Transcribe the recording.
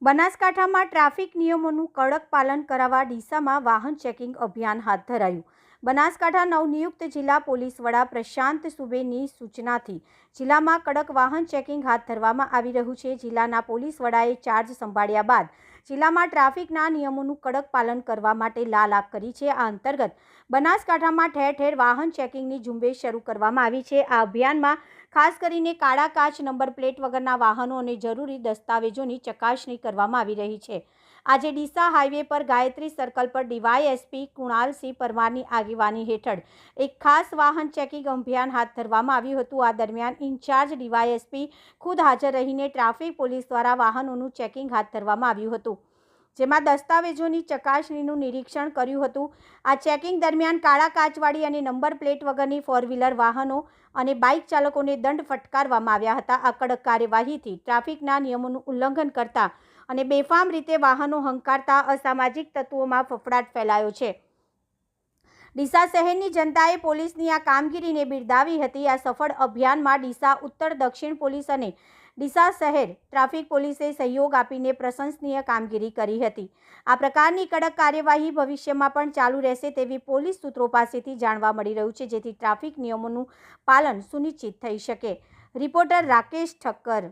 બનાસકાંઠામાં ટ્રાફિક નિયમોનું કડક પાલન કરાવવા ડીસામાં વાહન ચેકિંગ અભિયાન હાથ ધરાયું। બનાસકાંઠા નવનિયુક્ત જિલ્લા પોલીસ વડા પ્રશાંત સુબેની સૂચનાથી જિલ્લામાં કડક વાહન ચેકિંગ હાથ ધરવામાં આવી રહ્યું છે। જિલ્લાના પોલીસ વડાએ ચાર્જ સંભાળ્યા બાદ જિલ્લામાં ટ્રાફિકના નિયમોનું કડક પાલન કરવા માટે લાલાપ કરી છે। આ અંતર્ગત બનાસકાંઠામાં ઠેર ઠેર વાહન ચેકિંગની ઝુંબેશ શરૂ કરવામાં આવી છે। આ અભિયાનમાં ખાસ કરીને કાળા કાચ નંબર પ્લેટ વગરના વાહનો અને જરૂરી દસ્તાવેજોની ચકાસણી કરવામાં આવી રહી છે। આજે ડીસા હાઈવે પર ગાયત્રી સર્કલ પર ડીવાયએસપી કુણાલસિંહ પરમારની આગેવાની હેઠળ એક ખાસ વાહન ચેકિંગ અભિયાન હાથ ધરવામાં આવ્યું હતું। આ દરમિયાન ઇન્ચાર્જ ડીવાયએસપી ખુદ હાજર રહીને ટ્રાફિક પોલીસ દ્વારા વાહનોનું ચેકિંગ હાથ ધરવામાં આવ્યું હતું, જેમાં દસ્તાવેજોની ચકાસણીનું નિરીક્ષણ કર્યું હતું। આ ચેકિંગ દરમિયાન કાળા કાચવાળી અને નંબર પ્લેટ વગરની ફોર વ્હીલર વાહનો અને બાઇક ચાલકોને દંડ ફટકારવામાં આવ્યા હતા। આ કડક કાર્યવાહીથી ટ્રાફિકના નિયમોનું ઉલ્લંઘન કરતા અને બેફામ રીતે વાહનો હંકારતા અસામાજિક તત્વોમાં ફફડાટ ફેલાયો છે। ડીસા શહેરની જનતાએ પોલીસની આ કામગીરીને બિરદાવી હતી। આ સફળ અભિયાનમાં ડીસા ઉત્તર દક્ષિણ પોલીસ અને ડીસા શહેર ટ્રાફિક પોલીસે સહયોગ આપીને પ્રશંસનીય કામગીરી કરી હતી। આ પ્રકારની કડક કાર્યવાહી ભવિષ્યમાં પણ ચાલુ રહેશે તેવી પોલીસ સૂત્રો પાસેથી જાણવા મળી રહ્યું છે, જેથી ટ્રાફિક નિયમોનું પાલન સુનિશ્ચિત થઈ શકે। રિપોર્ટર રાકેશ ઠક્કર।